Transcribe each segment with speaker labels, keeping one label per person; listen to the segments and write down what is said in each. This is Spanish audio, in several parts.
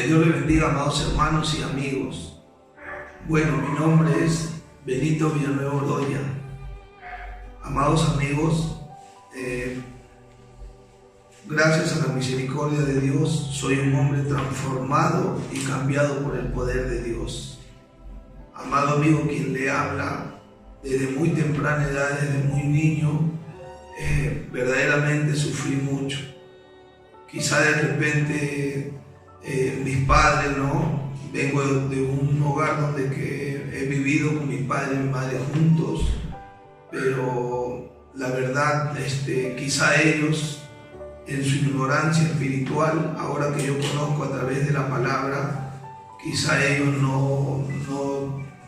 Speaker 1: Dios le bendiga, amados hermanos y amigos. Bueno, mi nombre es Benito Villanueva Ordoña. Amados amigos, gracias a la misericordia de Dios, soy un hombre transformado y cambiado por el poder de Dios. Amado amigo, quien le habla desde muy temprana edad, desde muy niño, verdaderamente sufrí mucho. Quizá de repente mis padres, ¿no? Vengo de un hogar donde he vivido con mi padre y mi madre juntos, pero la verdad, quizá ellos, en su ignorancia espiritual, ahora que yo conozco a través de la palabra, quizá ellos no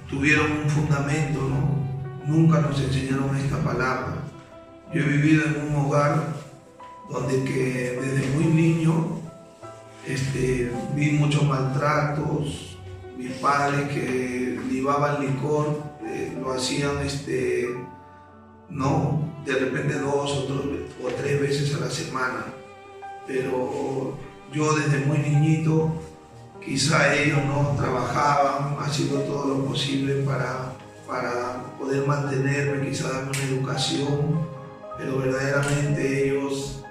Speaker 1: tuvieron un fundamento, ¿no? Nunca nos enseñaron esta palabra. Yo he vivido en un hogar donde que desde muy niño vi muchos maltratos. Mis padres que libaban licor lo hacían no de repente 2 o 3 veces a la semana, pero yo desde muy niñito, quizá ellos no trabajaban haciendo todo lo posible para poder mantenerme, quizá darme una educación, pero verdaderamente ellos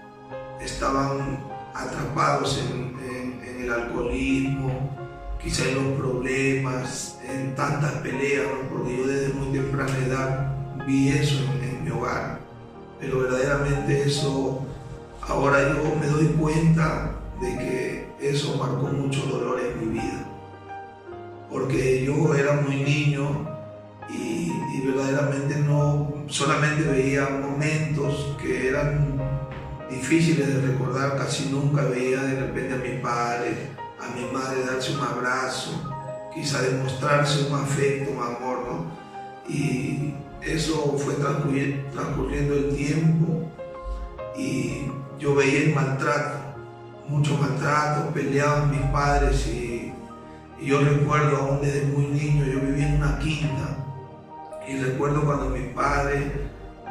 Speaker 1: estaban atrapados en el alcoholismo, quizá en los problemas, en tantas peleas, ¿no? Porque yo desde muy temprana edad vi eso en mi hogar, pero verdaderamente eso, ahora yo me doy cuenta de que eso marcó mucho dolor en mi vida, porque yo era muy niño y verdaderamente no solamente veía momentos que eran difíciles de recordar, casi nunca veía de repente a mi padre, a mi madre darse un abrazo, quizá demostrarse un afecto, un amor, ¿no? Y eso fue transcurriendo el tiempo y yo veía el maltrato, mucho maltrato, peleaban mis padres y yo recuerdo aún desde muy niño, yo vivía en una quinta y recuerdo cuando mi padre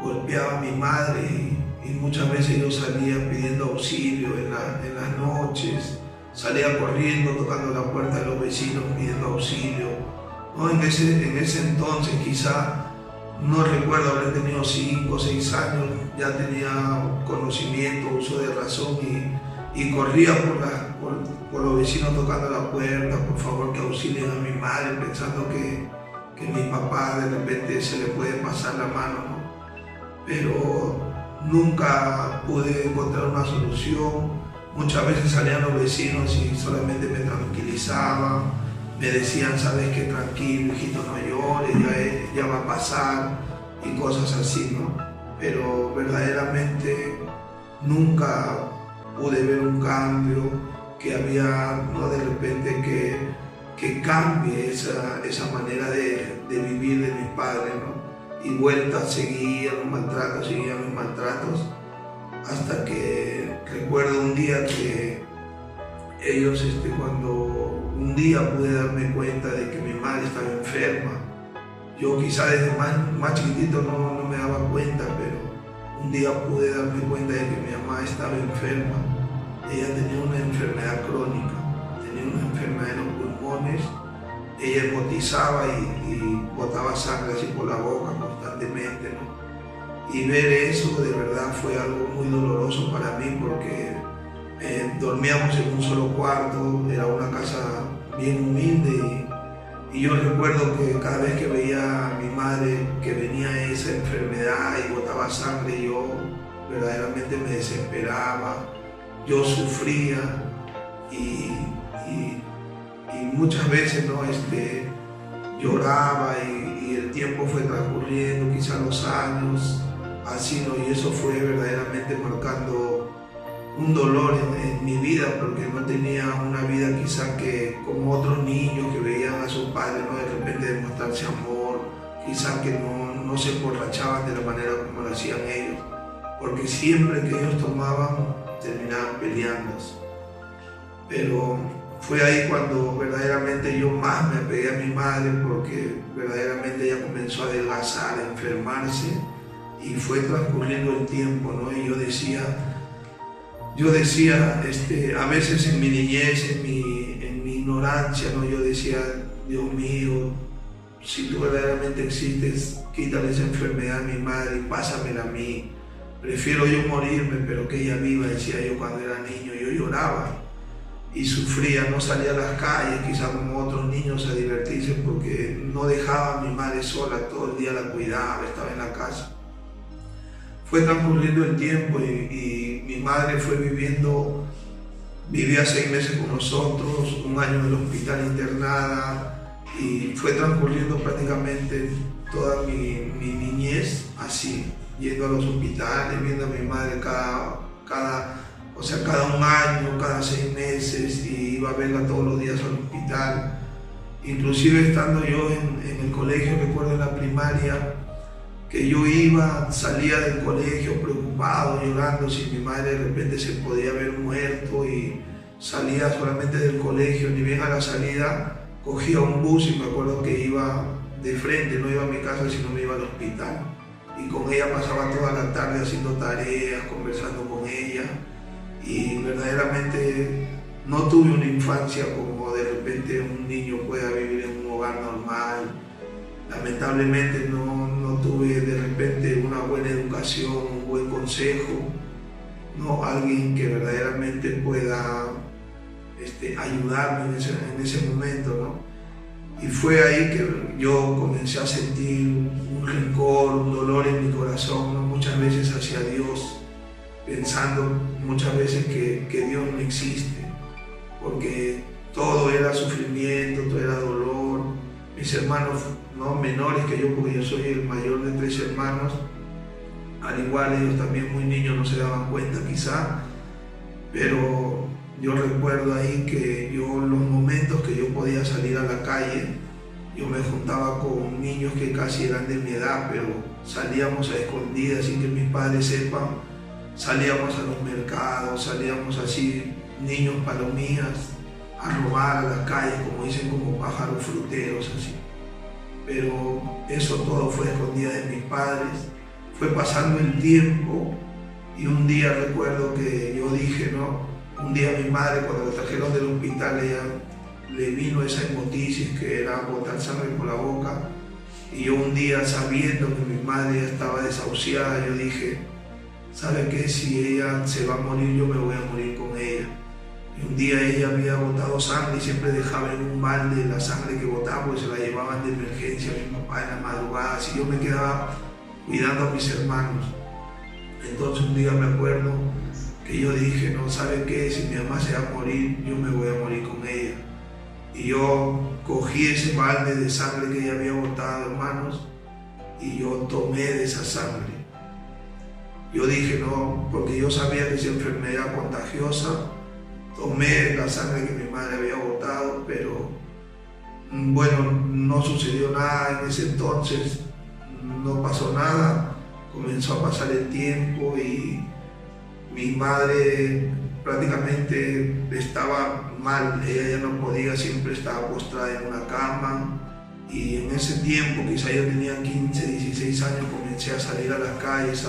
Speaker 1: golpeaba a mi madre y muchas veces yo salía pidiendo auxilio en las noches, salía corriendo, tocando la puerta de los vecinos pidiendo auxilio, ¿no? En ese entonces quizá, no recuerdo haber tenido 5 o 6 años, ya tenía conocimiento, uso de razón y corría por los vecinos tocando la puerta, por favor que auxilien a mi madre, pensando que mi papá de repente se le puede pasar la mano, ¿no? Pero nunca pude encontrar una solución. Muchas veces salían los vecinos y solamente me tranquilizaban, me decían, sabes que tranquilo, hijito, no llores, ya va a pasar y cosas así, ¿no? Pero verdaderamente nunca pude ver un cambio, que había, ¿no? De repente que cambie esa manera de vivir de mis padres, ¿no? Y vueltas, seguían los maltratos, hasta que recuerdo un día que ellos, cuando un día pude darme cuenta de que mi madre estaba enferma. Yo quizá desde más chiquitito no me daba cuenta, pero un día pude darme cuenta de que mi mamá estaba enferma. Ella tenía una enfermedad crónica, tenía una enfermedad en los pulmones. Ella hemotizaba y botaba sangre así por la boca constantemente, ¿no? Y ver eso de verdad fue algo muy doloroso para mí, porque dormíamos en un solo cuarto, era una casa bien humilde y yo recuerdo que cada vez que veía a mi madre que venía esa enfermedad y botaba sangre, yo verdaderamente me desesperaba, yo sufría y muchas veces, ¿no? Lloraba y el tiempo fue transcurriendo, quizás los años, así, ¿no? Y eso fue verdaderamente marcando un dolor en mi vida, porque no tenía una vida quizá que como otros niños que veían a sus padres, ¿no? De repente demostrarse amor, quizá que no se emborrachaban de la manera como lo hacían ellos, porque siempre que ellos tomaban terminaban peleándose. Pero fue ahí cuando verdaderamente yo más me apegué a mi madre, porque verdaderamente ella comenzó a adelgazar, a enfermarse, y fue transcurriendo el tiempo, ¿no? Y yo decía, a veces en mi niñez, en mi ignorancia, ¿no? Yo decía, Dios mío, si tú verdaderamente existes, quítale esa enfermedad a mi madre y pásamela a mí. Prefiero yo morirme, pero que ella viva, decía yo cuando era niño. Yo lloraba y sufría, no salía a las calles, quizás como otros niños, a divertirse, porque no dejaba a mi madre sola, todo el día la cuidaba, estaba en la casa. Fue transcurriendo el tiempo y mi madre fue vivía 6 meses con nosotros, 1 año en el hospital internada, y fue transcurriendo prácticamente toda mi niñez así, yendo a los hospitales, viendo a mi madre cada 1 año, cada 6 meses, y iba a verla todos los días al hospital. Inclusive estando yo en el colegio, recuerdo en la primaria, que yo salía del colegio preocupado, llorando, si mi madre de repente se podía haber muerto, y salía solamente del colegio, ni bien a la salida cogía un bus y me acuerdo que iba de frente, no iba a mi casa sino me iba al hospital, y con ella pasaba toda la tarde haciendo tareas, conversando con ella, y verdaderamente no tuve una infancia como de repente un niño pueda vivir en un hogar normal. Lamentablemente no tuve de repente una buena educación, un buen consejo, ¿no? Alguien que verdaderamente pueda ayudarme en ese momento, ¿no? Y fue ahí que yo comencé a sentir un rencor, un dolor en mi corazón, ¿no? Muchas veces hacia Dios, pensando muchas veces que Dios no existe, porque todo era sufrimiento, todo era dolor. Mis hermanos, ¿no?, menores que yo, porque yo soy el mayor de 3 hermanos, al igual ellos también muy niños no se daban cuenta quizá, pero yo recuerdo ahí que los momentos que yo podía salir a la calle, yo me juntaba con niños que casi eran de mi edad, pero salíamos a escondidas sin que mis padres sepan, salíamos a los mercados, salíamos así, niños palomías, a robar a las calles, como dicen, como pájaros fruteros, así. Pero eso todo fue escondida de mis padres. Fue pasando el tiempo y un día recuerdo que yo dije, ¿no? Un día mi madre, cuando la trajeron del hospital, ella le vino esa hemotisis, que era botar sangre por la boca, y yo un día, sabiendo que mi madre ya estaba desahuciada, yo dije, ¿sabe qué? Si ella se va a morir, yo me voy a morir con ella. Y un día ella había botado sangre y siempre dejaba en un balde la sangre que botaba, porque se la llevaban de emergencia a mi papá en la madrugada, y yo me quedaba cuidando a mis hermanos. Entonces un día me acuerdo que yo dije, no, ¿sabe qué? Si mi mamá se va a morir, yo me voy a morir con ella. Y yo cogí ese balde de sangre que ella había botado, hermanos, y yo tomé de esa sangre. Yo dije, no, porque yo sabía que esa enfermedad era contagiosa, tomé la sangre que mi madre había botado, pero bueno, no sucedió nada en ese entonces, no pasó nada. Comenzó a pasar el tiempo y mi madre prácticamente estaba mal, ella ya no podía, siempre estaba postrada en una cama, y en ese tiempo, quizá yo tenía 15, 16 años, comencé a salir a las calles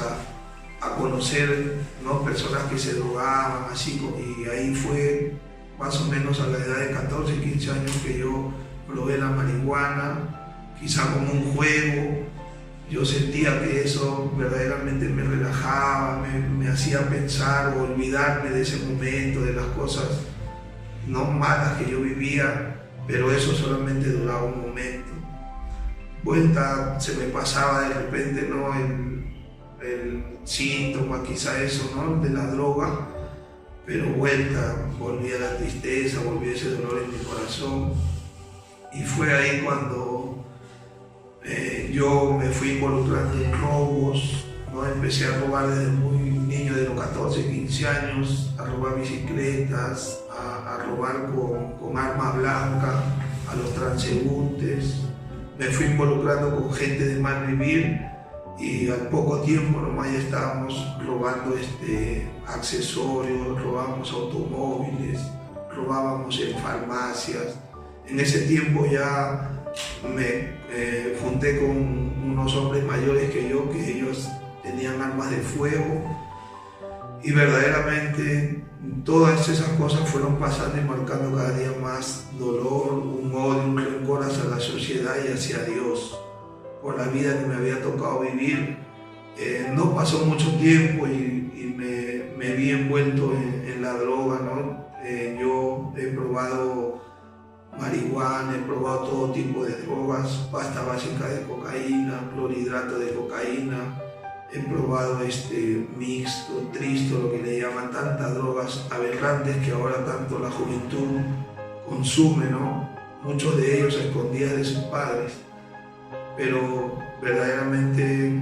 Speaker 1: a conocer, ¿no?, personas que se drogaban, así, y ahí fue más o menos a la edad de 14, 15 años que yo probé la marihuana, quizá como un juego. Yo sentía que eso verdaderamente me relajaba, me hacía pensar o olvidarme de ese momento, de las cosas no malas que yo vivía, pero eso solamente duraba un momento. Vuelta, se me pasaba de repente, ¿no?, el síntoma, quizá eso, ¿no?, de la droga, pero vuelta, volvía la tristeza, volvía ese dolor en mi corazón, y fue ahí cuando yo me fui involucrando en robos, ¿no? Empecé a robar desde muy niño, de los 14, 15 años, a robar bicicletas, a robar con arma blanca, a los transeúntes. Me fui involucrando con gente de mal vivir, y al poco tiempo nomás ya estábamos robando accesorios, robábamos automóviles, robábamos en farmacias. En ese tiempo ya me junté con unos hombres mayores que yo, que ellos tenían armas de fuego, Y verdaderamente todas esas cosas fueron pasando y marcando cada día más dolor, un odio, un rencor hacia la sociedad y hacia Dios por la vida que me había tocado vivir. No pasó mucho tiempo y me vi envuelto en la droga, ¿no? Yo he probado marihuana, he probado todo tipo de drogas, pasta básica de cocaína, clorhidrato de cocaína, he probado mixto, tristo, lo que le llaman, tantas drogas aberrantes que ahora tanto la juventud consume, ¿no? Muchos de ellos a escondidas de sus padres, pero verdaderamente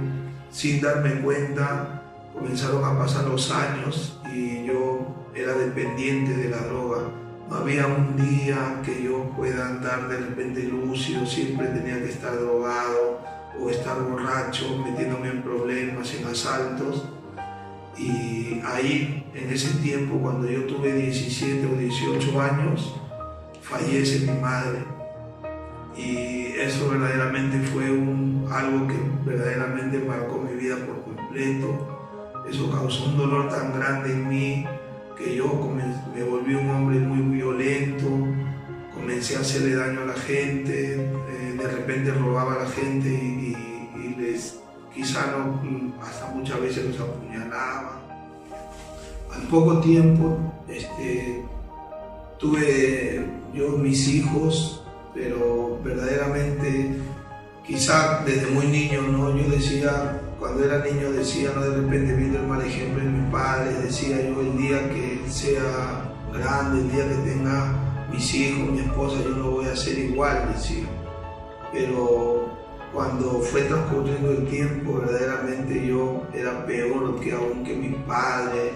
Speaker 1: sin darme cuenta comenzaron a pasar los años y yo era dependiente de la droga. No había un día que yo pueda andar de repente lúcido, siempre tenía que estar drogado o estar borracho, metiéndome en problemas, en asaltos. Y ahí, en ese tiempo, cuando yo tuve 17 o 18 años, fallece mi madre. Y eso verdaderamente fue algo que verdaderamente marcó mi vida por completo. Eso causó un dolor tan grande en mí que yo me volví un hombre muy violento, comencé a hacerle daño a la gente, de repente robaba a la gente y hasta muchas veces los apuñalaba. Al poco tiempo tuve yo mis hijos, pero verdaderamente quizá desde muy niño, ¿no? Yo decía, cuando era niño decía, ¿no? De repente viendo el mal ejemplo en mis padres, decía yo, el día que sea grande, el día que tenga mis hijos, mi esposa, yo no voy a ser igual, decía. Pero cuando fue transcurriendo el tiempo, verdaderamente yo era peor que aún que mis padres.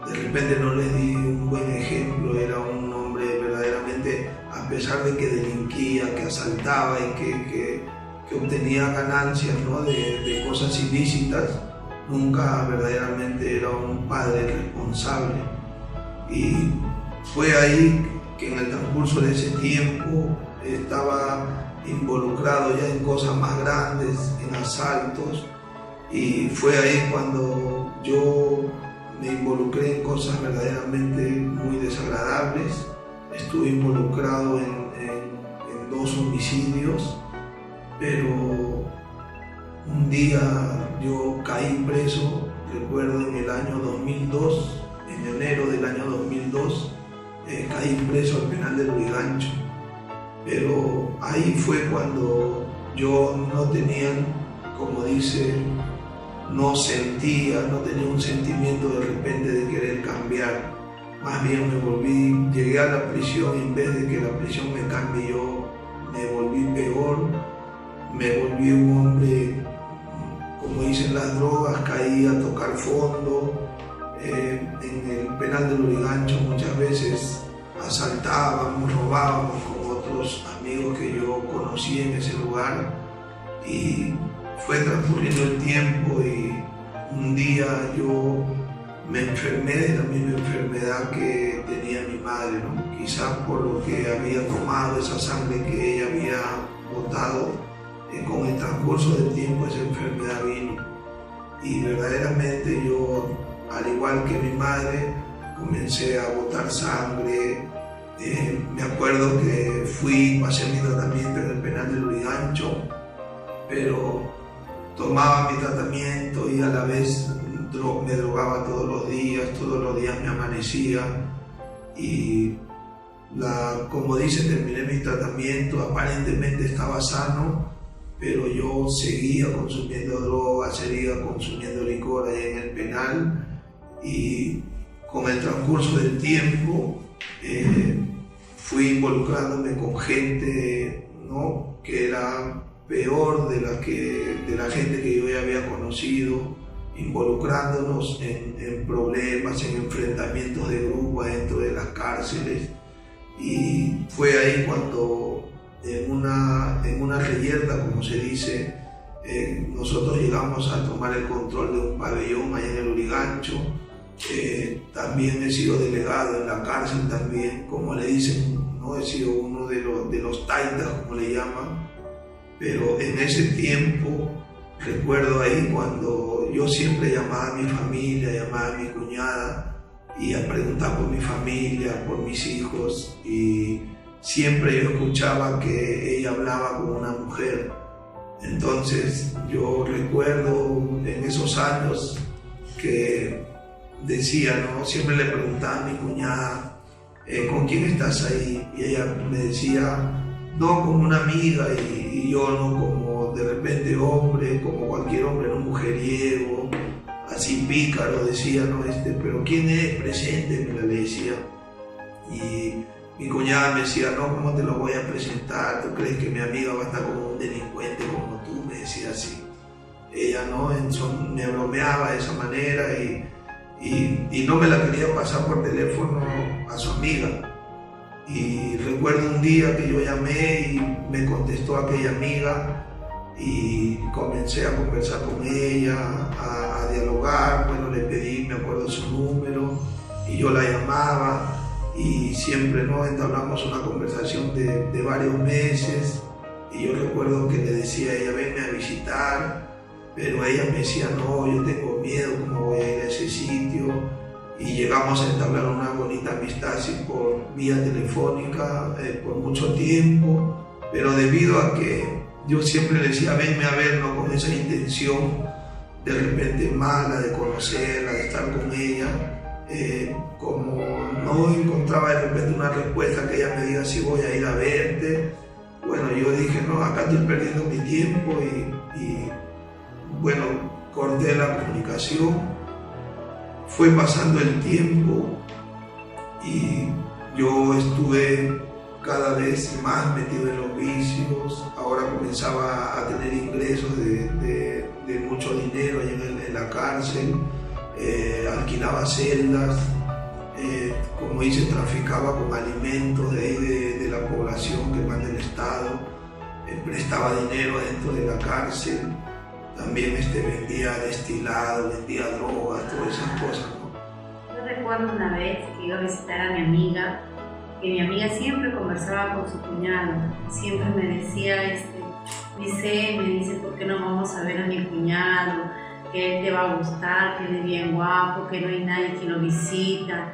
Speaker 1: De repente no les di un buen ejemplo, era un hombre verdaderamente, a pesar de que delinquía, que asaltaba y que obtenía ganancias, ¿no? de cosas ilícitas, nunca verdaderamente era un padre responsable. Y fue ahí que en el transcurso de ese tiempo estaba involucrado ya en cosas más grandes, en asaltos, y fue ahí cuando yo me involucré en cosas verdaderamente muy desagradables. Estuve involucrado en 2 homicidios, pero un día yo caí preso, recuerdo en el año 2002, en enero del año 2002, caí preso al penal de Lurigancho. Pero ahí fue cuando yo no tenía, como dice, no tenía un sentimiento de repente de querer cambiar. Más bien llegué a la prisión y en vez de que la prisión me cambie, yo me volví peor, me volví un hombre, como dicen las drogas, caí a tocar fondo. En el penal de Lurigancho muchas veces asaltábamos, robábamos con otros amigos que yo conocí en ese lugar, y fue transcurriendo el tiempo y un día yo me enfermé de la misma enfermedad que tenía mi madre, ¿no? Quizás por lo que había tomado, esa sangre que ella había botado, con el transcurso del tiempo esa enfermedad vino. Y verdaderamente yo, al igual que mi madre, comencé a botar sangre. Me acuerdo que pasé mi tratamiento en el penal de Lurigancho, pero tomaba mi tratamiento y a la vez me drogaba todos los días me amanecía. Y como dice, terminé mi tratamiento, aparentemente estaba sano, pero yo seguía consumiendo drogas, seguía consumiendo licor allá en el penal, y con el transcurso del tiempo fui involucrándome con gente, ¿no? Que era peor de la gente que yo ya había conocido, involucrándonos en problemas, en enfrentamientos de grupo dentro de las cárceles. Y fue ahí cuando en una reyerta, como se dice, nosotros llegamos a tomar el control de un pabellón allá en el Lurigancho. También he sido delegado en la cárcel también, como le dicen, ¿no? He sido uno de los taitas, como le llaman. Pero en ese tiempo recuerdo ahí cuando yo siempre llamaba a mi familia, llamaba a mi cuñada y a preguntar por mi familia, por mis hijos, y siempre yo escuchaba que ella hablaba como una mujer. Entonces yo recuerdo en esos años que decía, ¿no? Siempre le preguntaba a mi cuñada, ¿con quién estás ahí? Y ella me decía, no, como una amiga, y yo no como de repente hombre, como cualquier hombre, no mujeriego, así pícaro, decía, ¿no? Pero ¿quién es? Preséntemela, le decía. Y mi cuñada me decía, no, ¿cómo te lo voy a presentar? ¿Tú crees que mi amiga va a estar como un delincuente como tú? Me decía así. Ella, ¿no? Me bromeaba de esa manera y no me la quería pasar por teléfono a su amiga. Y recuerdo un día que yo llamé y me contestó aquella amiga y comencé a conversar con ella, a dialogar. Bueno, le pedí, me acuerdo su número y yo la llamaba y siempre, ¿no? Entablamos una conversación de varios meses y yo recuerdo que le decía a ella, venme a visitar, pero ella me decía, no, yo tengo miedo, ¿cómo voy a ir a ese sitio? Y llegamos a entablar una bonita amistad así por vía telefónica por mucho tiempo, pero debido a que yo siempre le decía, venme a ver, ¿no? Con esa intención de repente mala de conocerla, de estar con ella, como no encontraba de repente una respuesta que ella me diga si voy a ir a verte, bueno, yo dije, no, acá estoy perdiendo mi tiempo y bueno, corté la comunicación. Fue pasando el tiempo y yo estuve cada vez más metido en los vicios. Ahora comenzaba a tener ingresos de mucho dinero allá en la cárcel, alquilaba celdas, como dice, traficaba con alimentos de la población que manda el Estado, prestaba dinero dentro de la cárcel. También vendía destilado, vendía drogas, todas esas cosas, ¿no?
Speaker 2: Yo recuerdo una vez que iba a visitar a mi amiga, que mi amiga siempre conversaba con su cuñado, siempre me decía, me dice, ¿por qué no vamos a ver a mi cuñado? Que él te va a gustar, que él es bien guapo, que no hay nadie que lo visita.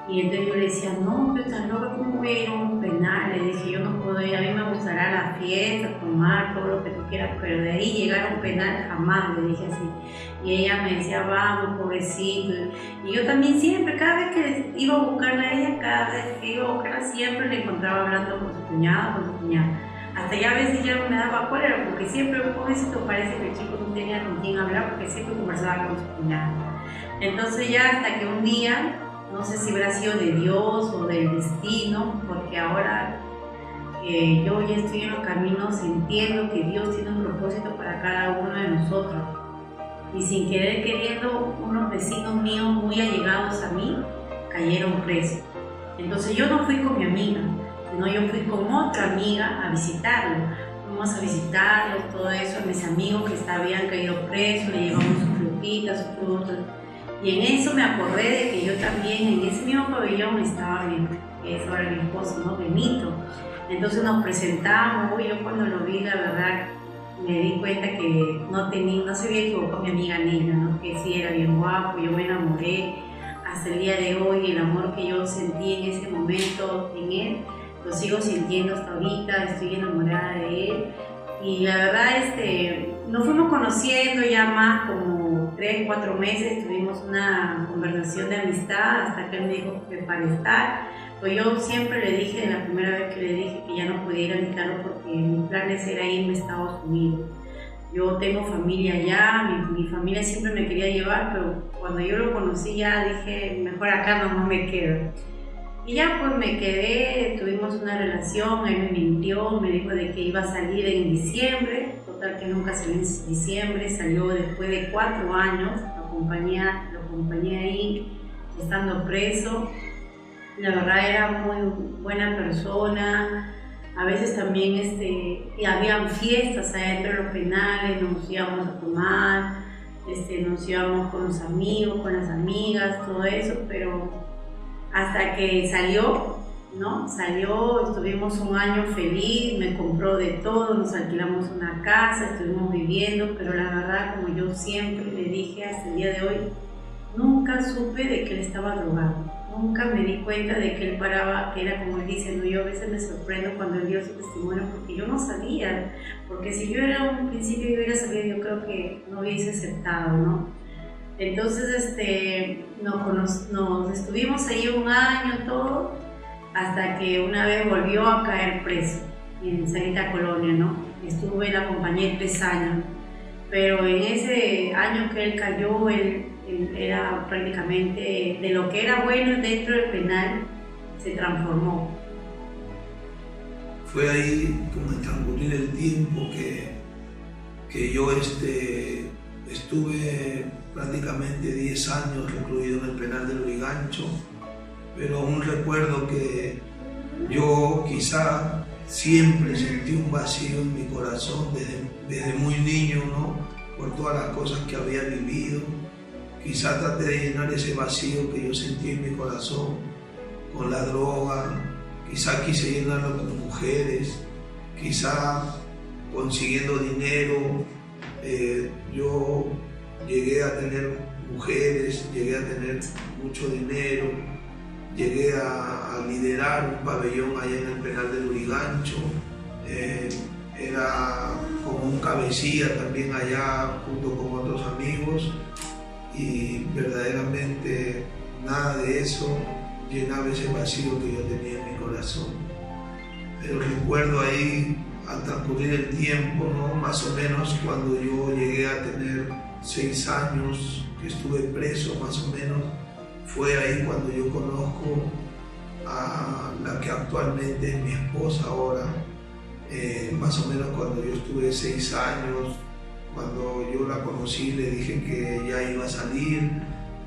Speaker 2: Y entonces yo le decía, no, pero tan loca, ¿cómo voy a ir a un penal? Le dije, yo no puedo ir, a mí me gustará la fiesta, tomar, todo lo que tú quieras, pero de ahí llegar a un penal jamás, le dije así. Y ella me decía, vamos, pobrecito. Y yo también siempre, cada vez que iba a buscarla a ella, cada vez que iba a buscarla, siempre la encontraba hablando con su cuñado, Hasta ya a veces ya no me daba cólera, porque siempre, pobrecito, parece que el chico no tenía con quién hablar, porque siempre conversaba con su cuñado. Entonces ya hasta que un día, no sé si habrá sido de Dios o del destino, porque ahora que yo ya estoy en los caminos, entiendo que Dios tiene un propósito para cada uno de nosotros. Y sin querer queriendo, unos vecinos míos muy allegados a mí cayeron presos. Entonces yo no fui con mi amiga, sino yo fui con otra amiga a visitarlo. Fuimos a visitarlos, todo eso, a mis amigos que habían caído presos, le llevamos sus frutitas, sus frutos. Y en eso me acordé de que yo también en ese mismo pabellón estaba bien, que es ahora mi esposo, ¿no? Benito. Entonces nos presentamos, yo cuando lo vi, la verdad, me di cuenta que no se había equivocado mi amiga Nina, ¿no? Que sí era bien guapo, yo me enamoré. Hasta el día de hoy, el amor que yo sentí en ese momento en él, lo sigo sintiendo hasta ahorita, estoy enamorada de él. Y la verdad, nos fuimos conociendo ya más como 3-4 meses, tuvimos una conversación de amistad hasta que él me dijo que para estar. Pues yo siempre le dije, la primera vez que le dije que ya no podía ir a visitarlo porque mi plan era irme a Estados Unidos. Yo tengo familia allá, mi familia siempre me quería llevar, pero cuando yo lo conocí ya dije, mejor acá nomás me quedo. Y ya pues me quedé, tuvimos una relación, él me mintió, me dijo de que iba a salir en diciembre, total que nunca salió en diciembre, salió después de 4 años, lo acompañé ahí, estando preso. La verdad era muy buena persona, a veces también habían fiestas adentro de los penales, nos íbamos a tomar, nos íbamos con los amigos, con las amigas, todo eso, pero hasta que salió, ¿no? Salió, estuvimos un año feliz, me compró de todo, nos alquilamos una casa, estuvimos viviendo, pero la verdad, como yo siempre le dije hasta el día de hoy, nunca supe de que él estaba drogado. Nunca me di cuenta de que él paraba, que era como él dice, ¿no? Yo a veces me sorprendo cuando él dio su testimonio porque yo no sabía, porque si yo era un principio y hubiera sabido, yo creo que no hubiese aceptado, ¿no? Entonces nos estuvimos ahí un año todo, hasta que una vez volvió a caer preso en Sanita Colonia, ¿no? La acompañé 3 años, pero en ese año que él cayó, él era prácticamente de lo que era bueno dentro del penal, se transformó.
Speaker 1: Fue ahí, como en transcurrir el tiempo, que yo estuve prácticamente 10 años recluido en el penal de Lurigancho, pero aún recuerdo que yo quizá siempre sentí un vacío en mi corazón desde muy niño, ¿no? Por todas las cosas que había vivido. Quizá traté de llenar ese vacío que yo sentí en mi corazón con la droga, quizá quise llenarlo con mujeres, quizá consiguiendo dinero. Yo llegué a tener mujeres, llegué a tener mucho dinero, llegué a liderar un pabellón allá en el penal de Lurigancho. Era como un cabecilla también allá junto con otros amigos, y verdaderamente nada de eso llenaba ese vacío que yo tenía en mi corazón. Pero recuerdo ahí, al transcurrir el tiempo, ¿no? Más o menos cuando yo llegué a tener 6 años, que estuve preso más o menos, fue ahí cuando yo conozco a la que actualmente es mi esposa ahora. Más o menos cuando yo estuve 6 años, cuando yo la conocí, le dije que ya iba a salir,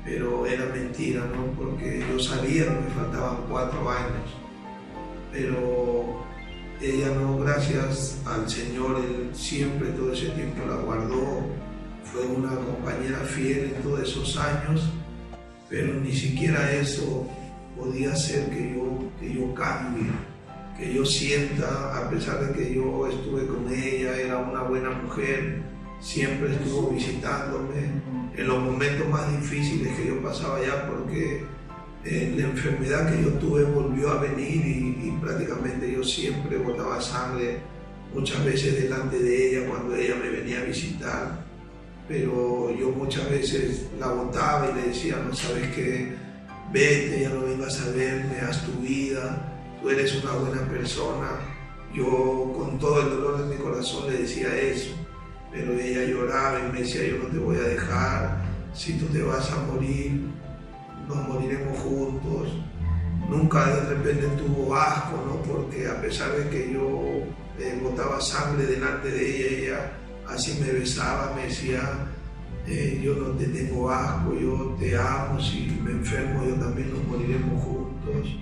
Speaker 1: pero era mentira, ¿no? Porque yo sabía que me faltaban 4 años, pero ella no, gracias al Señor, Él siempre todo ese tiempo la guardó, fue una compañera fiel en todos esos años, pero ni siquiera eso podía hacer que yo cambie, que yo sienta, a pesar de que yo estuve con ella, era una buena mujer, siempre estuvo visitándome en los momentos más difíciles que yo pasaba allá, porque la enfermedad que yo tuve volvió a venir y prácticamente yo siempre botaba sangre, muchas veces delante de ella cuando ella me venía a visitar, pero yo muchas veces la botaba y le decía, no sabes qué, vete, ya no vengas a verme, haz tu vida, tú eres una buena persona. Yo con todo el dolor de mi corazón le decía eso, pero ella lloraba y me decía, yo no te voy a dejar, si tú te vas a morir, nos moriremos juntos. Nunca de repente tuvo asco, ¿no? Porque a pesar de que yo botaba sangre delante de ella así me besaba, me decía, yo no te tengo asco, yo te amo, si me enfermo yo también nos moriremos juntos.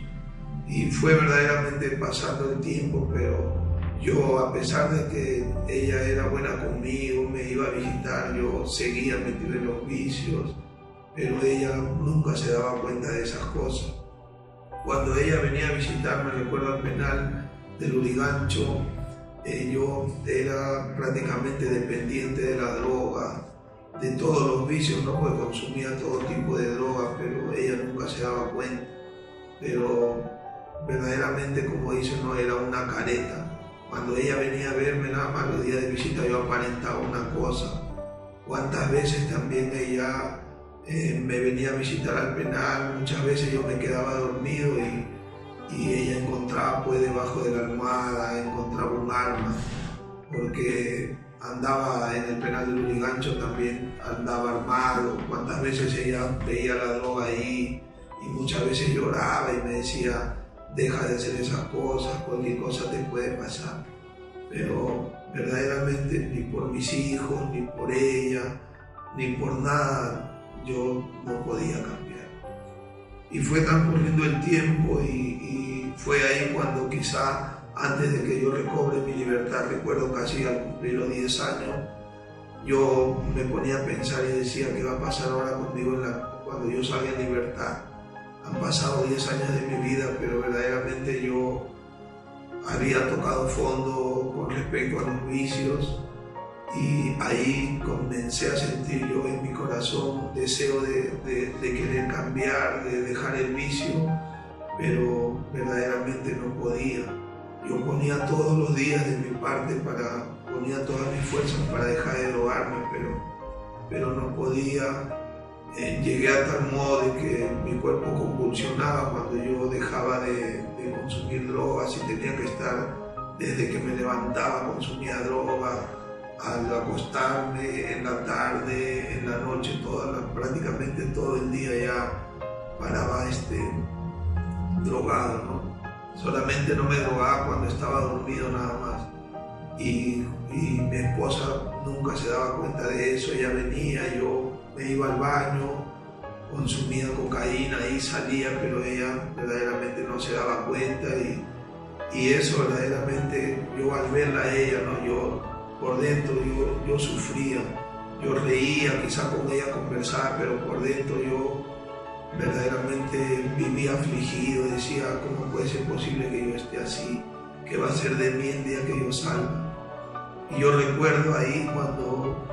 Speaker 1: Y fue verdaderamente pasando el tiempo, pero yo, a pesar de que ella era buena conmigo, me iba a visitar, yo seguía metido en los vicios, pero ella nunca se daba cuenta de esas cosas. Cuando ella venía a visitarme, recuerdo al penal de Lurigancho, yo era prácticamente dependiente de la droga, de todos los vicios, ¿no? Porque consumía todo tipo de droga, pero ella nunca se daba cuenta. Pero verdaderamente, como dicen, no era una careta. Cuando ella venía a verme, nada más los días de visita, yo aparentaba una cosa. Cuántas veces también ella me venía a visitar al penal, muchas veces yo me quedaba dormido y ella encontraba pues debajo de la almohada, encontraba un arma, porque andaba en el penal de Lurigancho también, andaba armado. Cuántas veces ella veía la droga ahí y muchas veces lloraba y me decía, deja de hacer esas cosas, cualquier cosa te puede pasar. Pero verdaderamente ni por mis hijos, ni por ella, ni por nada, yo no podía cambiar. Y fue transcurriendo el tiempo y fue ahí cuando quizá antes de que yo recobre mi libertad, recuerdo casi al cumplir los 10 años, yo me ponía a pensar y decía, ¿qué va a pasar ahora conmigo cuando yo salga en libertad? Han pasado 10 años de mi vida, pero verdaderamente yo había tocado fondo con respecto a los vicios, y ahí comencé a sentir yo en mi corazón deseo de querer cambiar, de dejar el vicio, pero verdaderamente no podía. Yo ponía todos los días de mi parte, ponía todas mis fuerzas para dejar de drogarme, pero no podía. Llegué a tal modo de que mi cuerpo convulsionaba cuando yo dejaba de consumir drogas, y tenía que estar, desde que me levantaba consumía droga, al acostarme, en la tarde, en la noche, prácticamente todo el día ya paraba drogado, ¿no? Solamente no me drogaba cuando estaba dormido nada más. Y mi esposa nunca se daba cuenta de eso. Ella venía, yo me iba al baño, consumía cocaína y salía, pero ella verdaderamente no se daba cuenta, y eso verdaderamente, yo al verla a ella, ¿no? Yo por dentro yo sufría, yo reía, quizá con ella conversaba, pero por dentro yo verdaderamente vivía afligido. Decía, ¿cómo puede ser posible que yo esté así? ¿Qué va a ser de mí el día que yo salga? Y yo recuerdo ahí cuando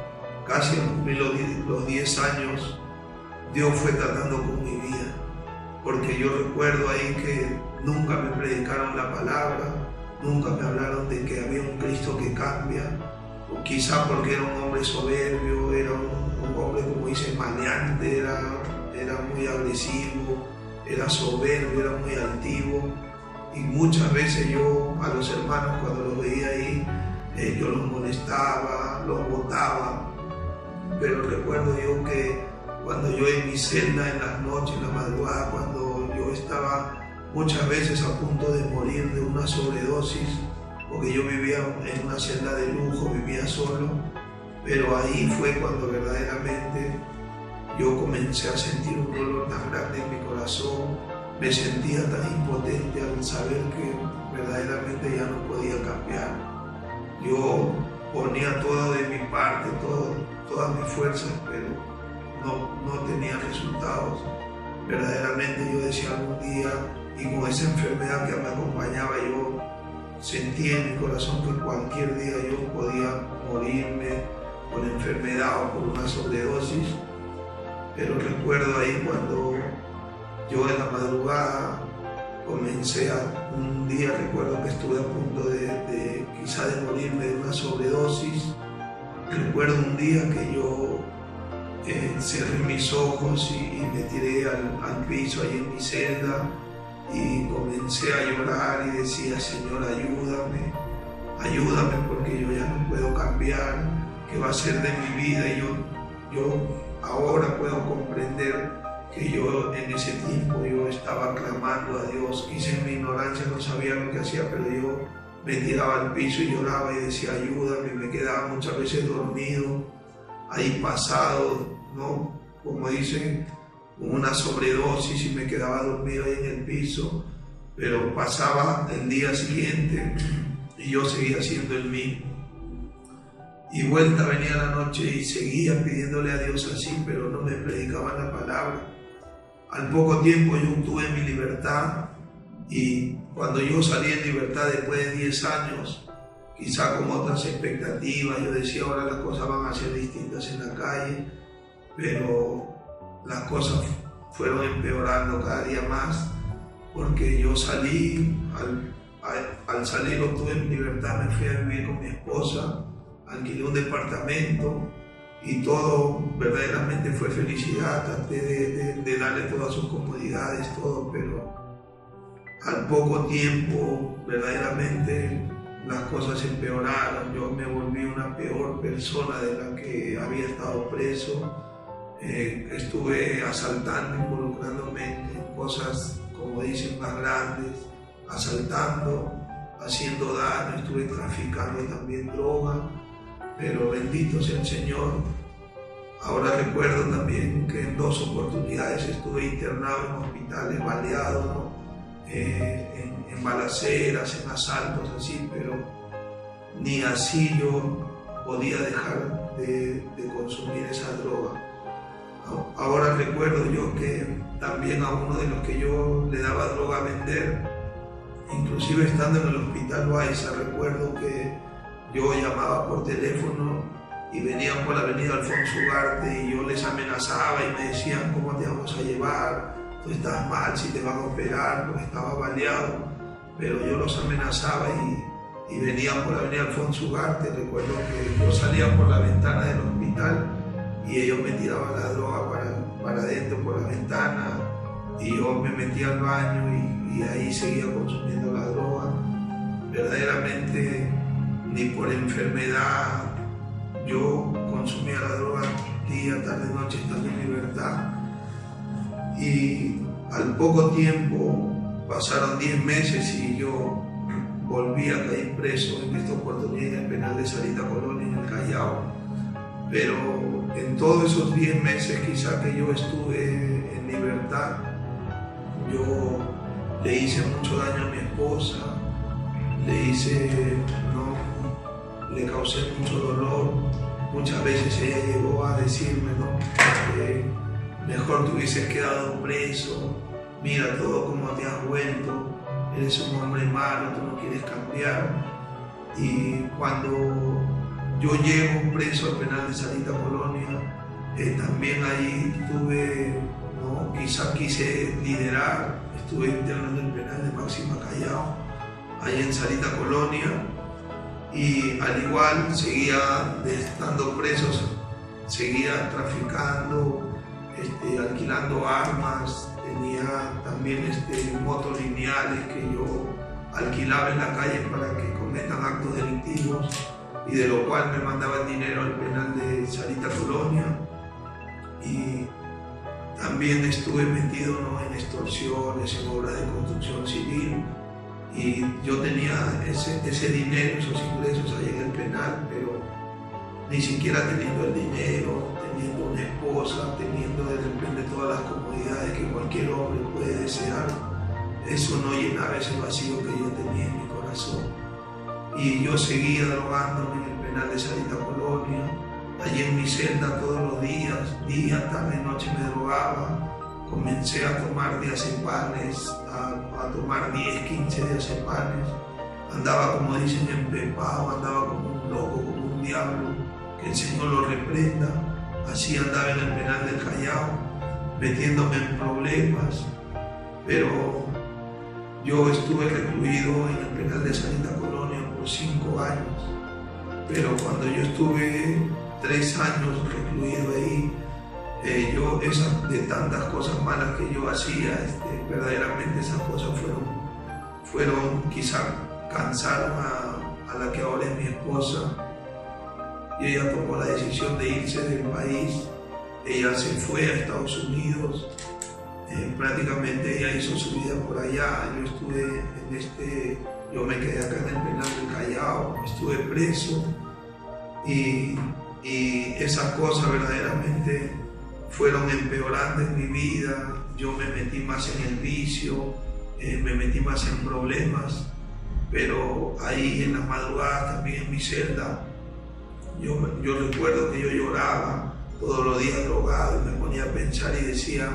Speaker 1: casi cumplí los 10 años, Dios fue tratando con mi vida, porque yo recuerdo ahí que nunca me predicaron la palabra, nunca me hablaron de que había un Cristo que cambia, o quizá porque era un hombre soberbio, era un hombre, como dicen, maleante, era muy agresivo, era soberbio, era muy altivo, y muchas veces yo a los hermanos, cuando los veía ahí, yo los molestaba, los botaba. Pero recuerdo yo que cuando yo en mi celda, en las noches, en la madrugada, cuando yo estaba muchas veces a punto de morir de una sobredosis, porque yo vivía en una celda de lujo, vivía solo, pero ahí fue cuando verdaderamente yo comencé a sentir un dolor tan grande en mi corazón, me sentía tan impotente al saber que verdaderamente ya no podía cambiar. Yo ponía todo de mi parte, todas mis fuerzas, pero no tenía resultados. Verdaderamente yo decía algún día, y con esa enfermedad que me acompañaba, yo sentía en mi corazón que cualquier día yo podía morirme por enfermedad o por una sobredosis. Pero recuerdo ahí cuando yo en la madrugada un día recuerdo que estuve a punto quizá de morirme de una sobredosis. Recuerdo un día que yo cerré mis ojos y me tiré al piso ahí en mi celda, y comencé a llorar y decía, Señor, ayúdame porque yo ya no puedo cambiar, ¿qué va a ser de mi vida? Y yo ahora puedo comprender que yo en ese tiempo yo estaba clamando a Dios. Quizá en mi ignorancia no sabía lo que hacía, pero yo me tiraba al piso y lloraba y decía, ayúdame. Me quedaba muchas veces dormido, ahí pasado, ¿no? Como dicen, con una sobredosis, y me quedaba dormido ahí en el piso, pero pasaba el día siguiente y yo seguía siendo el mismo. Y vuelta venía la noche y seguía pidiéndole a Dios así, pero no me predicaban la palabra. Al poco tiempo yo obtuve mi libertad, y cuando yo salí en libertad después de 10 años, quizá con otras expectativas, yo decía, ahora las cosas van a ser distintas en la calle, pero las cosas fueron empeorando cada día más, porque yo salí, al salir obtuve mi libertad, me fui a vivir con mi esposa, alquilé un departamento, y todo verdaderamente fue felicidad. Traté de darle todas sus comodidades, todo, pero al poco tiempo verdaderamente las cosas empeoraron. Yo me volví una peor persona de la que había estado preso. Estuve asaltando, involucrándome en cosas, como dicen, más grandes, asaltando, haciendo daño, estuve traficando también droga, pero bendito sea el Señor. Ahora recuerdo también que en 2 oportunidades estuve internado en hospitales, baleado, ¿no? En balaceras, en asaltos, así, pero ni así yo podía dejar de consumir esa droga. Ahora recuerdo yo que también a uno de los que yo le daba droga a vender. Inclusive estando en el hospital Baiza, recuerdo que yo llamaba por teléfono y venían por la avenida Alfonso Ugarte y yo les amenazaba y me decían: ¿cómo te vamos a llevar? Tú estás mal, si te van a operar, porque estaba baleado. Pero yo los amenazaba y venían por la avenida Alfonso Ugarte. Recuerdo que yo salía por la ventana del hospital y ellos me tiraban la droga para adentro por la ventana y yo me metía al baño y ahí seguía consumiendo la droga. Verdaderamente ni por enfermedad yo consumía la droga día, tarde, noche, estando en libertad. Y al poco tiempo, pasaron 10 meses y yo volví a caer preso, en esta oportunidad en el penal de Sarita Colonia, en el Callao. Pero en todos esos 10 meses quizá que yo estuve en libertad, yo le hice mucho daño a mi esposa, le causé mucho dolor. Muchas veces ella llegó a decirme, que mejor te hubieses quedado preso, mira todo como te has vuelto, eres un hombre malo, tú no quieres cambiar. Y cuando yo llego preso al penal de Sarita Colonia, también ahí quizá quise liderar, estuve interno en el penal de Máxima Callao, ahí en Sarita Colonia, y al igual seguía estando presos, seguía traficando, alquilando armas, tenía también motos lineales que yo alquilaba en la calle para que cometan actos delictivos y de lo cual me mandaban dinero al penal de Sarita Colonia. Y también estuve metido en extorsiones, en obras de construcción civil, y yo tenía ese dinero, esos ingresos ahí en el penal, pero ni siquiera teniendo el dinero, teniendo una esposa, teniendo de repente todas las comodidades que cualquier hombre puede desear, eso no llenaba ese vacío que yo tenía en mi corazón. Y yo seguía drogándome en el penal de Sarita Colonia, allí en mi celda todos los días, día, tarde, noche me drogaba. Comencé a tomar diazepanes, a tomar 10, 15 diazepanes. Andaba, como dicen, empepado, andaba como un loco, como un diablo, que el Señor lo reprenda. Así andaba en el penal del Callao, metiéndome en problemas. Pero yo estuve recluido en el penal de Sarita Colonia por 5 años. Pero cuando yo estuve 3 años recluido ahí, de tantas cosas malas que yo hacía, verdaderamente esas cosas fueron quizá cansaron a la que ahora es mi esposa, y ella tomó la decisión de irse del país. Ella se fue a Estados Unidos, prácticamente ella hizo su vida por allá. Yo me quedé acá en el penal del Callao, estuve preso, y esas cosas verdaderamente fueron empeorando en mi vida. Yo me metí más en el vicio, me metí más en problemas, pero ahí en las madrugadas también en mi celda, yo recuerdo que yo lloraba todos los días drogado y me ponía a pensar y decía: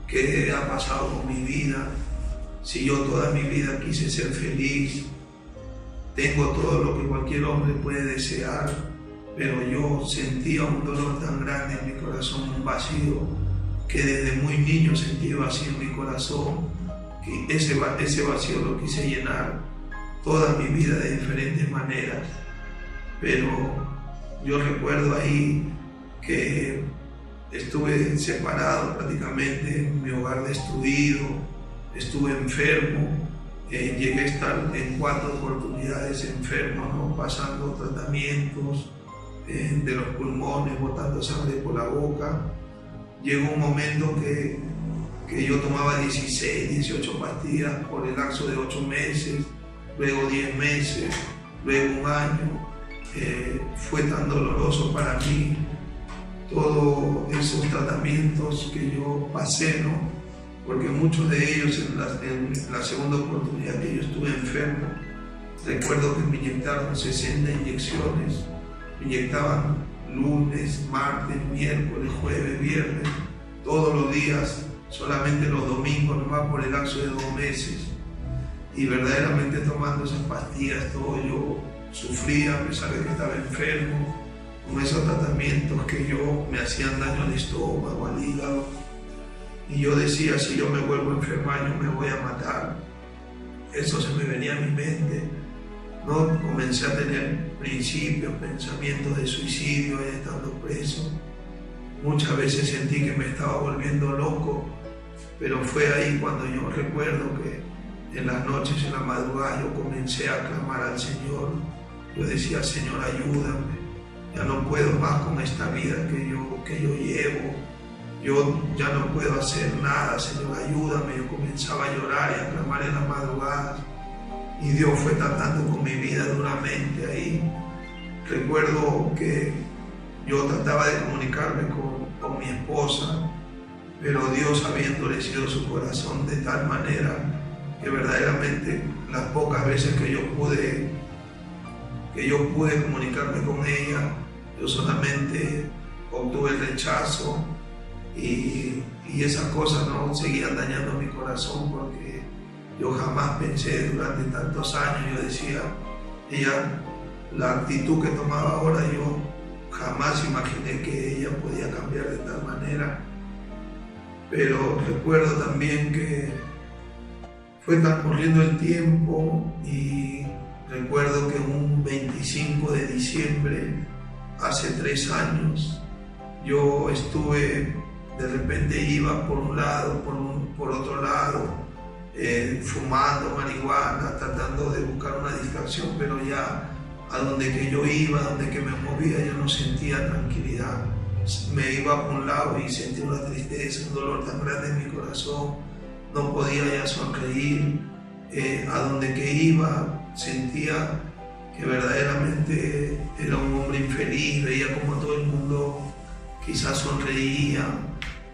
Speaker 1: ¿qué ha pasado con mi vida? Si yo toda mi vida quise ser feliz, tengo todo lo que cualquier hombre puede desear, pero yo sentía un dolor tan grande en mi corazón, un vacío, que desde muy niño sentí vacío en mi corazón, que ese vacío lo quise llenar toda mi vida de diferentes maneras. Pero yo recuerdo ahí que estuve separado prácticamente, mi hogar destruido, estuve enfermo, llegué a estar en 4 oportunidades enfermo, pasando tratamientos de los pulmones, botando sangre por la boca. Llegó un momento que yo tomaba 16, 18 pastillas por el lapso de 8 meses, luego 10 meses, luego 1 año. Fue tan doloroso para mí todos esos tratamientos que yo pasé, porque muchos de ellos en la segunda oportunidad que yo estuve enfermo, recuerdo que me inyectaron 60 inyecciones, me inyectaban lunes, martes, miércoles, jueves, viernes, todos los días solamente los domingos, nomás por el lapso de 2 meses. Y verdaderamente tomando esas pastillas, todo yo sufría, a pesar de que estaba enfermo, con esos tratamientos que yo me hacían daño al estómago, al hígado. Y yo decía, si yo me vuelvo a enfermar, yo me voy a matar. Eso se me venía a mi mente, ¿no? Comencé a tener principios, pensamientos de suicidio, ahí estando preso. Muchas veces sentí que me estaba volviendo loco, pero fue ahí cuando yo recuerdo que en las noches, en la madrugada, yo comencé a clamar al Señor. Yo decía, Señor, ayúdame, ya no puedo más con esta vida que yo llevo. Yo ya no puedo hacer nada, Señor, ayúdame. Yo comenzaba a llorar y a clamar en las madrugadas. Y Dios fue tratando con mi vida duramente ahí. Recuerdo que yo trataba de comunicarme con mi esposa, pero Dios había endurecido su corazón de tal manera que verdaderamente las pocas veces que yo pude comunicarme con ella, yo solamente obtuve el rechazo. Y esas cosas no seguían dañando mi corazón, porque yo jamás pensé durante tantos años, yo decía, la actitud que tomaba ahora, yo jamás imaginé que ella podía cambiar de tal manera. Pero recuerdo también que fue transcurriendo el tiempo y recuerdo que un 25 de diciembre, hace 3 años, yo estuve, de repente iba por un lado, por otro lado, fumando marihuana, tratando de buscar una distracción, pero ya a donde que yo iba, a donde que me movía, yo no sentía tranquilidad. Me iba por un lado y sentía una tristeza, un dolor tan grande en mi corazón, no podía ya sonreír. A donde que iba sentía que verdaderamente era un hombre infeliz, veía como todo el mundo quizás sonreía,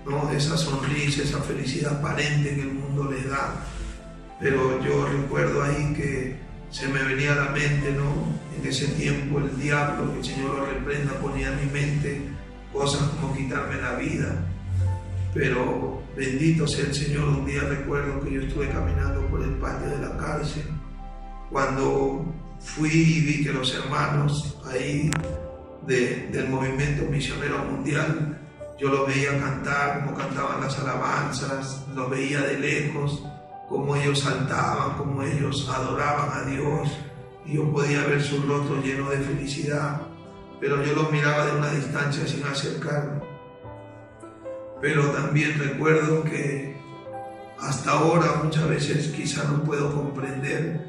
Speaker 1: ¿no? Esa sonrisa, esa felicidad aparente que el mundo les da. Pero yo recuerdo ahí que se me venía a la mente, ¿no? En ese tiempo el diablo, que el Señor lo reprenda, ponía en mi mente cosas como quitarme la vida. Pero bendito sea el Señor, un día recuerdo que yo estuve caminando por el patio de la cárcel, cuando fui y vi que los hermanos ahí del movimiento misionero mundial, yo los veía cantar, como cantaban las alabanzas, los veía de lejos, cómo ellos saltaban, cómo ellos adoraban a Dios, y yo podía ver sus rostros llenos de felicidad, pero yo los miraba de una distancia sin acercarme. Pero también recuerdo que hasta ahora muchas veces quizá no puedo comprender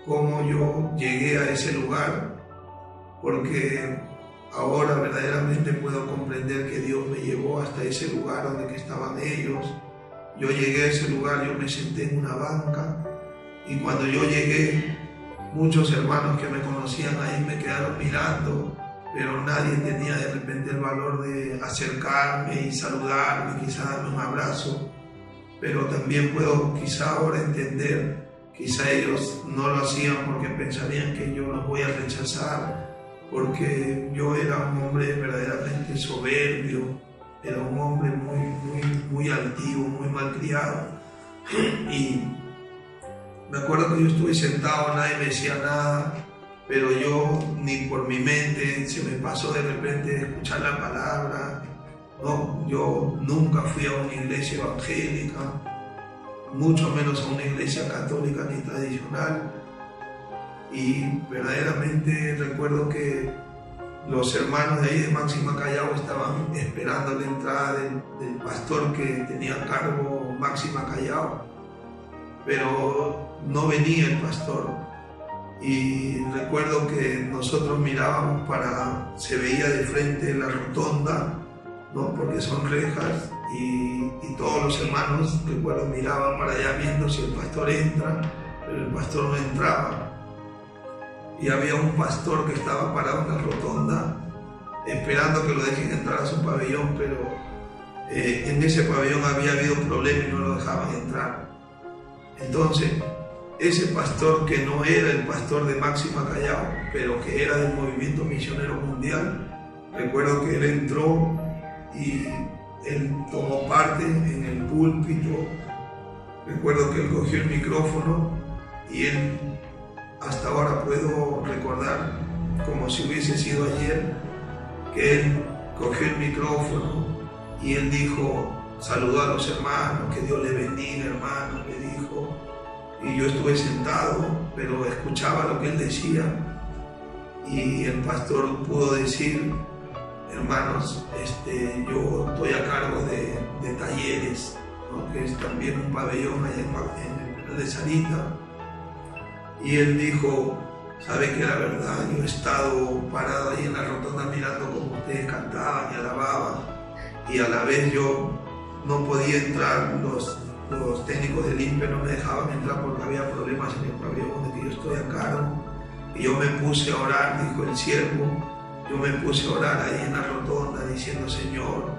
Speaker 1: cómo yo llegué a ese lugar, porque ahora verdaderamente puedo comprender que Dios me llevó hasta ese lugar donde que estaban ellos. Yo llegué a ese lugar, yo me senté en una banca, y cuando yo llegué, muchos hermanos que me conocían ahí me quedaron mirando, pero nadie tenía de repente el valor de acercarme y saludarme, quizá darme un abrazo. Pero también puedo quizá ahora entender, quizá ellos no lo hacían porque pensarían que yo los voy a rechazar, porque yo era un hombre verdaderamente soberbio, era un hombre muy altivo, muy malcriado. Y me acuerdo que yo estuve sentado, nadie me decía nada, pero yo ni por mi mente se me pasó de repente escuchar la palabra. No, yo nunca fui a una iglesia evangélica, mucho menos a una iglesia católica ni tradicional. Y verdaderamente recuerdo que los hermanos de ahí de Máxima Callao estaban esperando la entrada del pastor que tenía a cargo Máxima Callao, pero no venía el pastor. Y recuerdo que nosotros mirábamos se veía de frente la rotonda, ¿no? Porque son rejas, y todos los hermanos, recuerdo, miraban para allá viendo si el pastor entra, pero el pastor no entraba. Y había un pastor que estaba parado en la rotonda esperando que lo dejen entrar a su pabellón, pero en ese pabellón había habido un problema y no lo dejaban entrar. Entonces, ese pastor, que no era el pastor de Máxima Callao, pero que era del movimiento misionero mundial, recuerdo que él entró y él tomó parte en el púlpito. Recuerdo que él cogió el micrófono y él, hasta ahora puedo recordar como si hubiese sido ayer, que él cogió el micrófono y él dijo, saludó a los hermanos, que Dios les bendiga, hermanos, le dijo. Y yo estuve sentado, pero escuchaba lo que él decía. Y el pastor pudo decir, hermanos, yo estoy a cargo de talleres, ¿no? Que es también un pabellón allá en el de Sarita. Y él dijo, sabe que la verdad, yo he estado parado ahí en la rotonda mirando cómo ustedes cantaban y alababan, y a la vez yo no podía entrar, los técnicos del INPE no me dejaban entrar porque había problemas en el pabellón donde yo estoy a cargo. Y yo me puse a orar, dijo el siervo, yo me puse a orar ahí en la rotonda diciendo, Señor,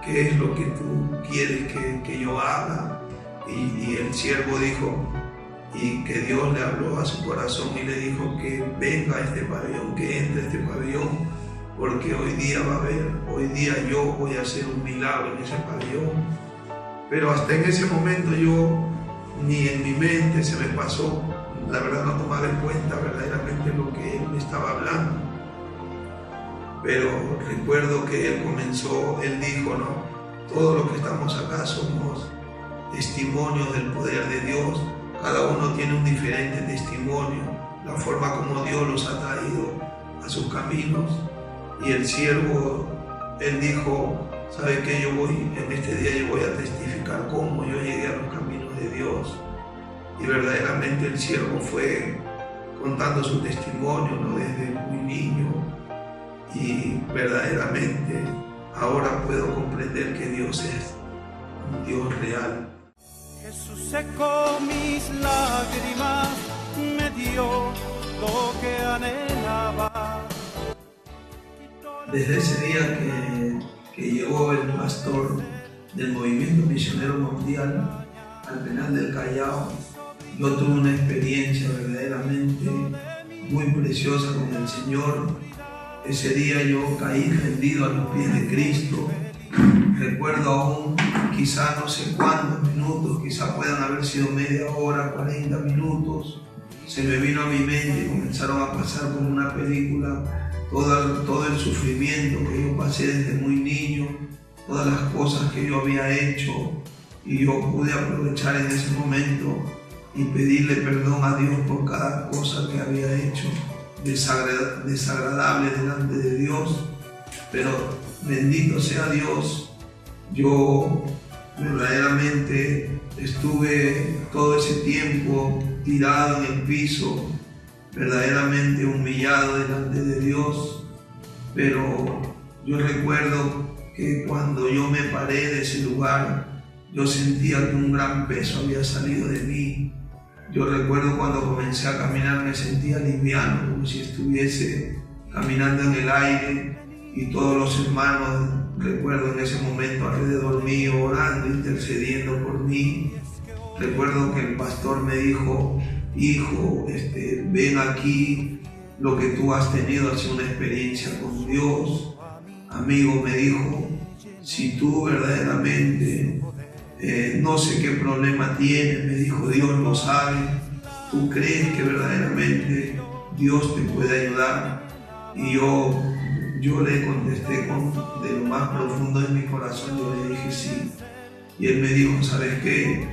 Speaker 1: ¿qué es lo que tú quieres que yo haga? Y el siervo dijo, y que Dios le habló a su corazón y le dijo que venga a este pabellón, que entre a este pabellón, porque hoy día va a haber, hoy día yo voy a hacer un milagro en ese pabellón. Pero hasta en ese momento yo, ni en mi mente se me pasó, la verdad no tomaba en cuenta verdaderamente lo que él me estaba hablando. Pero recuerdo que él comenzó, él dijo, no, todos los que estamos acá somos testimonios del poder de Dios. Cada uno tiene un diferente testimonio, la forma como Dios los ha traído a sus caminos. Y el siervo, él dijo, ¿sabe qué? En este día yo voy a testificar cómo yo llegué a los caminos de Dios. Y verdaderamente el siervo fue contando su testimonio, ¿no? Desde muy niño. Y verdaderamente ahora puedo comprender que Dios es un Dios real.
Speaker 3: Jesús secó mis lágrimas, me dio lo que anhelaba.
Speaker 1: Desde ese día que llegó el pastor del Movimiento Misionero Mundial al penal del Callao, yo tuve una experiencia verdaderamente muy preciosa con el Señor. Ese día yo caí rendido a los pies de Cristo. Recuerdo aún, quizá no sé cuántos minutos, quizá puedan haber sido media hora, 40 minutos. Se me vino a mi mente y comenzaron a pasar como una película todo el sufrimiento que yo pasé desde muy niño, todas las cosas que yo había hecho, y yo pude aprovechar en ese momento y pedirle perdón a Dios por cada cosa que había hecho desagradable delante de Dios. Pero bendito sea Dios, yo verdaderamente estuve todo ese tiempo tirado en el piso, verdaderamente humillado delante de Dios. Pero yo recuerdo que cuando yo me paré de ese lugar, yo sentía que un gran peso había salido de mí. Yo recuerdo cuando comencé a caminar me sentía liviano, como si estuviese caminando en el aire, y todos los hermanos, recuerdo en ese momento alrededor mío, orando, intercediendo por mí. Recuerdo que el pastor me dijo, hijo, ven aquí, lo que tú has tenido ha sido una experiencia con Dios. Amigo, me dijo, si tú verdaderamente no sé qué problema tienes, me dijo, Dios lo sabe. ¿Tú crees que verdaderamente Dios te puede ayudar? Y yo le contesté de lo más profundo de mi corazón, yo le dije sí. Y él me dijo, ¿sabes qué?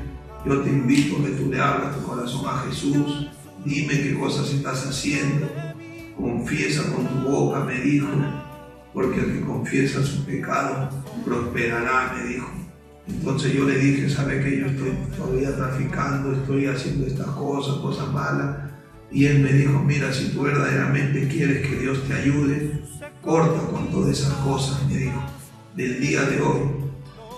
Speaker 1: Yo te invito a que tú le abras tu corazón a Jesús. Dime qué cosas estás haciendo. Confiesa con tu boca, me dijo, porque el que confiesa su pecado prosperará, me dijo. Entonces yo le dije, ¿sabe qué? Yo estoy todavía traficando, estoy haciendo estas cosas malas. Y él me dijo, mira, si tú verdaderamente quieres que Dios te ayude, corta con todas esas cosas, me dijo, del día de hoy.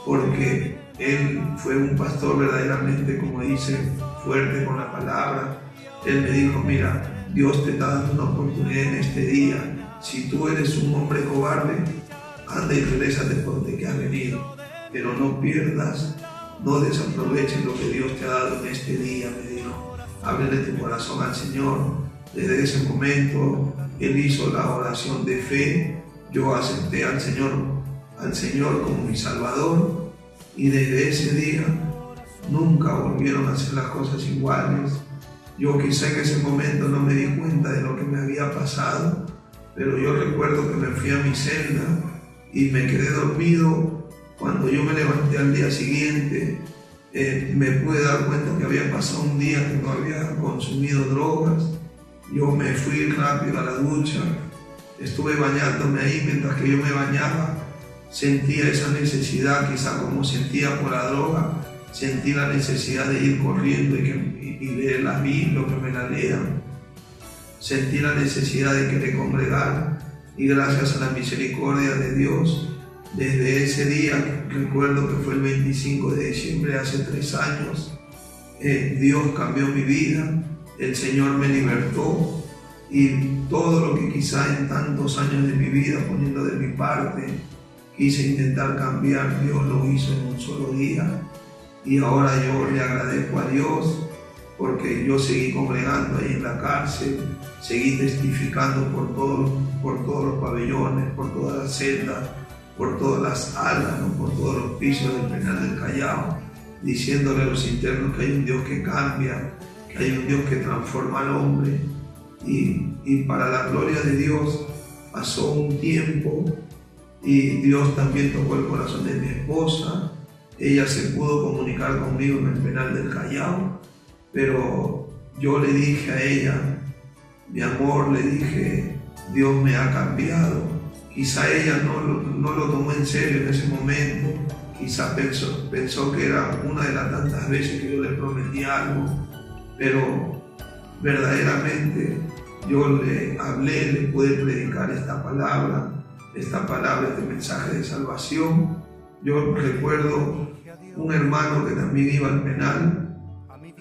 Speaker 1: Porque él fue un pastor verdaderamente, como dice, fuerte con la palabra. Él me dijo, mira, Dios te está dando una oportunidad en este día. Si tú eres un hombre cobarde, anda y regrésate por donde que has venido. Pero no pierdas, no desaproveches lo que Dios te ha dado en este día, me dijo. Ábrele tu corazón al Señor. Desde ese momento, Él hizo la oración de fe. Yo acepté al Señor al Señor como mi Salvador, y desde ese día nunca volvieron a hacer las cosas iguales. Yo quizá en ese momento no me di cuenta de lo que me había pasado, pero yo recuerdo que me fui a mi celda y me quedé dormido. Cuando yo me levanté al día siguiente, me pude dar cuenta que había pasado un día que no había consumido drogas. Yo me fui rápido a la ducha, estuve bañándome ahí. Mientras que yo me bañaba, sentía esa necesidad, quizá como sentía por la droga, sentí la necesidad de ir corriendo y leer la Biblia, que me la lean. Sentí la necesidad de querer congregar, y gracias a la misericordia de Dios, desde ese día, recuerdo que fue el 25 de diciembre de hace 3 años, Dios cambió mi vida, el Señor me libertó, y todo lo que quizá en tantos años de mi vida, poniendo de mi parte, quise intentar cambiar, Dios lo hizo en un solo día. Y ahora yo le agradezco a Dios porque yo seguí congregando ahí en la cárcel, seguí testificando por todos los pabellones, por todas las celdas, por todas las alas, ¿no? Por todos los pisos del penal del Callao, diciéndole a los internos que hay un Dios que cambia, que hay un Dios que transforma al hombre. Y para la gloria de Dios pasó un tiempo y Dios también tocó el corazón de mi esposa. Ella se pudo comunicar conmigo en el penal del Callao, pero yo le dije a ella, mi amor, le dije, Dios me ha cambiado. Quizá ella no lo tomó en serio en ese momento, quizá pensó que era una de las tantas veces que yo le prometí algo, pero verdaderamente yo le hablé, le pude predicar esta palabra, este mensaje de salvación. Yo recuerdo un hermano que también iba al penal,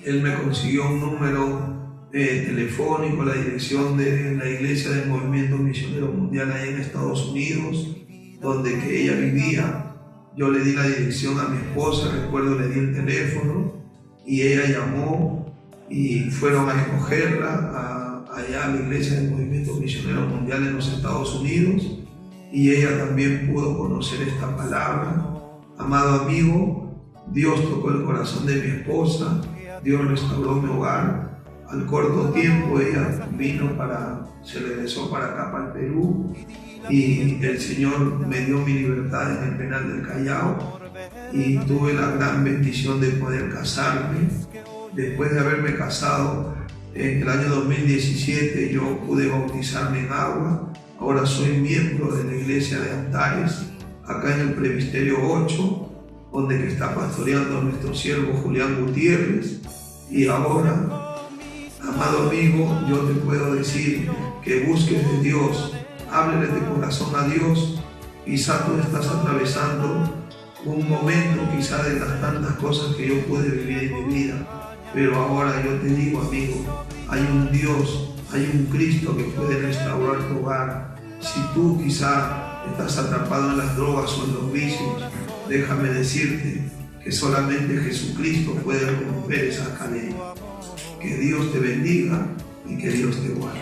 Speaker 1: él me consiguió un número telefónico, la dirección de la iglesia del Movimiento Misionero Mundial allá en Estados Unidos, donde que ella vivía. Yo le di la dirección a mi esposa, recuerdo, le di el teléfono y ella llamó y fueron a escogerla allá a la iglesia del Movimiento Misionero Mundial en los Estados Unidos, y ella también pudo conocer esta palabra. Amado amigo, Dios tocó el corazón de mi esposa, Dios restauró mi hogar. Al corto tiempo ella se regresó para acá, para el Perú, y el Señor me dio mi libertad en el penal del Callao, y tuve la gran bendición de poder casarme. Después de haberme casado en el año 2017, yo pude bautizarme en agua. Ahora soy miembro de la iglesia de Antares, acá en el Presbiterio 8, donde que está pastoreando nuestro siervo Julián Gutiérrez. Y ahora, amado amigo, yo te puedo decir que busques de Dios, háblele de corazón a Dios. Quizá tú estás atravesando un momento, quizá de las tantas cosas que yo pude vivir en mi vida, pero ahora yo te digo, amigo, hay un Dios, hay un Cristo que puede restaurar tu hogar. Si tú quizá estás atrapado en las drogas o en los vicios, déjame decirte que solamente Jesucristo puede romper esa cadena. Que Dios te bendiga y que Dios te guarde.